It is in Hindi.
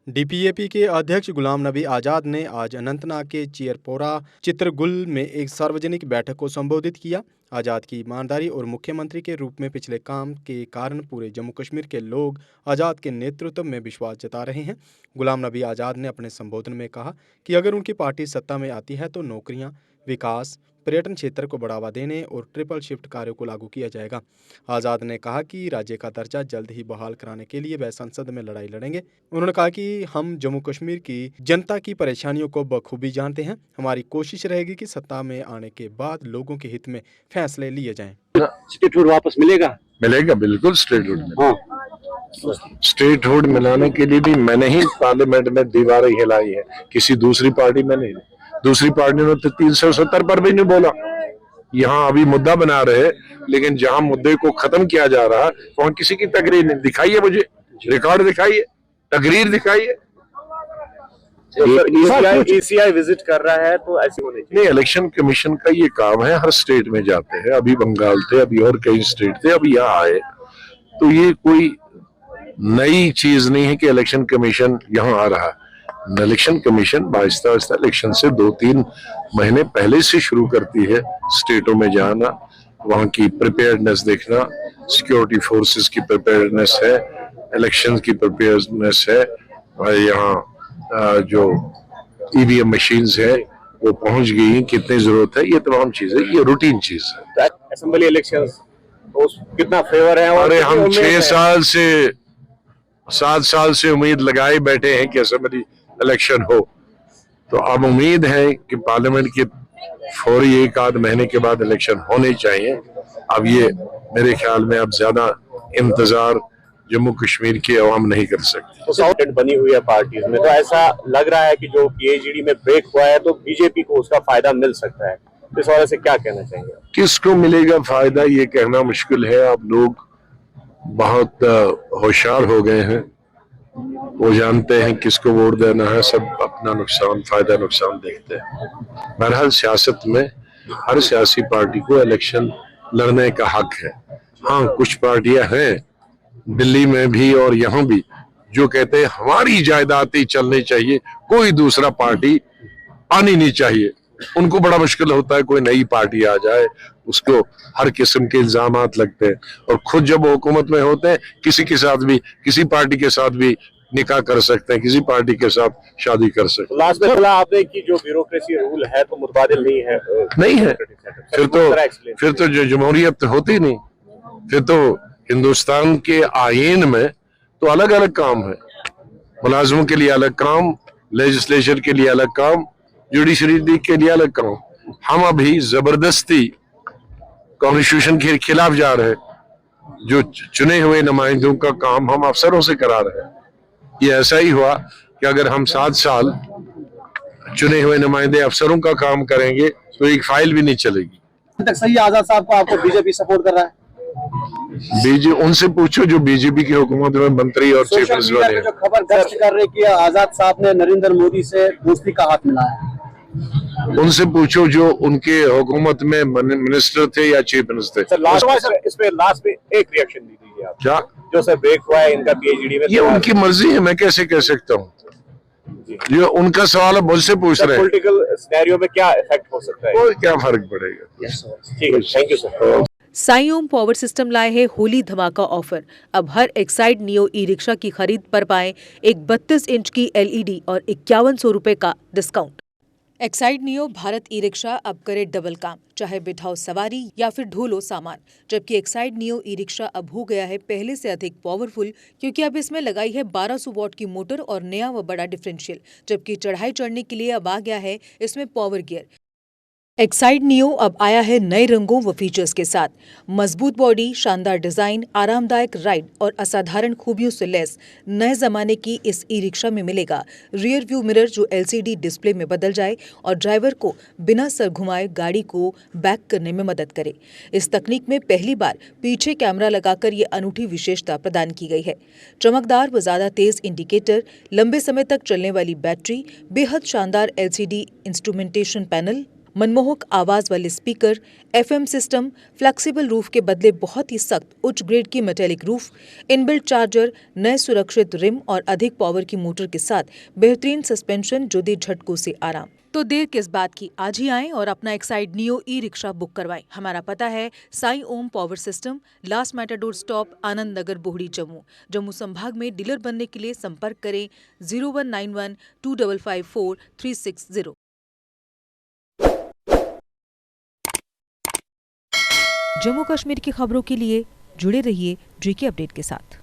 डीपीएपी के अध्यक्ष गुलाम नबी आज़ाद ने आज अनंतनाग के चियरपोरा चित्रगुल में एक सार्वजनिक बैठक को संबोधित किया। आज़ाद की ईमानदारी और मुख्यमंत्री के रूप में पिछले काम के कारण पूरे जम्मू कश्मीर के लोग आज़ाद के नेतृत्व में विश्वास जता रहे हैं। गुलाम नबी आज़ाद ने अपने संबोधन में कहा कि अगर उनकी पार्टी सत्ता में आती है तो नौकरियां, विकास, पर्यटन क्षेत्र को बढ़ावा देने और ट्रिपल शिफ्ट कार्यों को लागू किया जाएगा। आज़ाद ने कहा कि राज्य का दर्जा जल्द ही बहाल कराने के लिए वह संसद में लड़ाई लड़ेंगे। उन्होंने कहा कि हम जम्मू कश्मीर की जनता की परेशानियों को बखूबी जानते हैं। हमारी कोशिश रहेगी कि सत्ता में आने के बाद लोगों के हित में फैसले लिए जाएं। स्टेटहुड वापस मिलेगा? मिलेगा, बिल्कुल स्टेटहुड। हाँ, स्टेटहुड मिलाने के लिए भी मैंने ही पार्लियामेंट में दीवारें हिलाई है, किसी दूसरी पार्टी में नहीं। दूसरी पार्टी ने तो 370 पर भी नहीं बोला। यहाँ अभी मुद्दा बना रहे, लेकिन जहां मुद्दे को खत्म किया जा रहा वहां किसी की तकरीर नहीं। दिखाइए मुझे, रिकॉर्ड दिखाइए, तकरीर दिखाइए। ईसीआई विजिट कर रहा है तो ऐसे होने चाहिए। नहीं, इलेक्शन कमीशन का ये काम है, हर स्टेट में जाते हैं। अभी बंगाल थे, अभी और कई स्टेट थे, अभी यहाँ आए। तो ये कोई नई चीज नहीं है कि इलेक्शन कमीशन यहाँ आ रहा है। Election commission Aahista Aahista election से 2-3 महीने पहले से शुरू करती है स्टेटों में जाना, वहां की प्रिपेयर्डनेस देखना, सिक्योरिटी फोर्सेस की प्रिपेयर्डनेस है, इलेक्शन की प्रिपेयर्डनेस है, यहाँ जो ईवीएम मशीन्स है वो पहुंच गई, कितनी जरूरत है, ये तमाम चीजें, ये रूटीन चीज है। असेंबली इलेक्शंस कितना फेवर है? अरे हम 7 साल से उम्मीद लगाए बैठे हैं कि असेंबली इलेक्शन हो, तो अब उम्मीद है कि पार्लियामेंट के फौरी 1-8 महीने के बाद इलेक्शन होने चाहिए। अब ये मेरे ख्याल में अब ज्यादा इंतजार जम्मू कश्मीर की अवाम नहीं कर सकती। तो साउथ बनी हुई है पार्टीज में, तो ऐसा लग रहा है कि जो पीएचडी में ब्रेक हुआ है तो बीजेपी को उसका फायदा मिल सकता है। इस वजह से क्या कहना चाहेंगे? किसको मिलेगा फायदा ये कहना मुश्किल है। अब लोग बहुत होशियार हो गए हैं, वो जानते हैं किसको वोट देना है, सब अपना नुकसान, फायदा नुकसान देखते हैं। बहरहाल सियासत में हर सियासी पार्टी को इलेक्शन लड़ने का हक है। हाँ, कुछ पार्टियां हैं दिल्ली में भी और यहाँ भी जो कहते हैं हमारी जायदाद चलनी चाहिए, कोई दूसरा पार्टी आनी नहीं चाहिए। उनको बड़ा मुश्किल होता है कोई नई पार्टी आ जाए, उसको हर किस्म के इल्जामात लगते हैं, और खुद जब हुकूमत में होते हैं किसी के साथ भी, किसी पार्टी के साथ भी निकाह कर सकते हैं, किसी पार्टी के साथ शादी कर सकते हैं। लास्ट में बोला आपने कि जो ब्यूरोक्रेसी रूल है तो मुतबादिल नहीं है। फिर तो जो जमहूरियत होती नहीं, फिर तो हिंदुस्तान के आईन में तो अलग अलग काम है। मुलाजमों के लिए अलग काम, लेजिस्लेचर के लिए अलग काम, जुडिशरी के लिए अलग काम। हम अभी जबरदस्ती कॉन्स्टिट्यूशन के खिलाफ जा रहे हैं। जो चुने हुए नुमाइंदों का काम हम अफसरों से करा रहे हैं। ये ऐसा ही हुआ कि अगर हम 7 साल चुने हुए नुमाइंदे अफसरों का काम करेंगे तो एक फाइल भी नहीं चलेगी। सही आजाद साहब को आपको बीजेपी सपोर्ट कर रहा है? उनसे पूछो जो बीजेपी की हुकूमत में मंत्री और चीफ मिनिस्टर बने। जो खबर दर्ज कर रहे कि आजाद साहब ने नरेंद्र मोदी से दोस्ती का हाथ मिलाया, उनसे पूछो जो उनके हुकूमत में मिनिस्टर थे या चीफ मिनिस्टर। सर लास्ट में एक रिएक्शन दीजिए आप। क्या जो सर ब्रेक हुआ है इनका पीएचडी में? ये उनकी मर्जी है, मैं कैसे कह सकता हूँ? ये उनका सवाल है, मुझसे पूछ रहे हैं। पॉलिटिकल सिनेरियो में क्या इफेक्ट हो सकता है? कोई क्या फर्क पड़ेगा? ठीक है, thank you sir. Sai Om power system लाए है होली धमाका ऑफर। अब हर एक्साइड नियो ई रिक्शा की खरीद पर पाएं एक 32 इंच की एलईडी और 5100 रुपए का discount. Exide neo Bharat e rickshaw अब करे डबल काम, चाहे बिठाओ सवारी या फिर ढोलो सामान। जबकि एक्साइड नियो ई रिक्शा अब हो गया है पहले से अधिक पावरफुल, क्योंकि अब इसमें लगाई है 1200 वॉट की मोटर और नया व बड़ा डिफरेंशियल। जबकि चढ़ाई चढ़ने के लिए अब आ गया है इसमें पावर गियर। एक्साइड नियो अब आया है नए रंगों व फीचर्स के साथ। मजबूत बॉडी, शानदार डिजाइन, आरामदायक राइड और असाधारण खूबियों से लैस नए जमाने की इस ई रिक्शा में मिलेगा रियर व्यू मिरर जो एलसीडी डिस्प्ले में बदल जाए और ड्राइवर को बिना सर घुमाए गाड़ी को बैक करने में मदद करे। इस तकनीक में पहली बार पीछे कैमरा लगाकर ये अनूठी विशेषता प्रदान की गई है। चमकदार व ज्यादा तेज इंडिकेटर, लंबे समय तक चलने वाली बैटरी, बेहद शानदार एलसीडी इंस्ट्रूमेंटेशन पैनल मनमोहक आवाज वाले speaker, FM system, flexible roof के बदले बहुत ही सख्त उच्च ग्रेड की मेटेलिक रूफ, इनबिल्ट चार्जर, नए सुरक्षित रिम और अधिक पावर की मोटर के साथ बेहतरीन सस्पेंशन जो दे झटकों से आराम। तो देर किस बात की, आज ही आएं और अपना Exide Neo e rickshaw book करवाएं। हमारा पता है Sai Om power system, last matador stop, Anand Nagar, Bohri, Jammu. Jammu संभाग में डीलर बनने के लिए संपर्क करें 0191 2554 360। जम्मू कश्मीर की खबरों के लिए जुड़े रहिए JK अपडेट के साथ।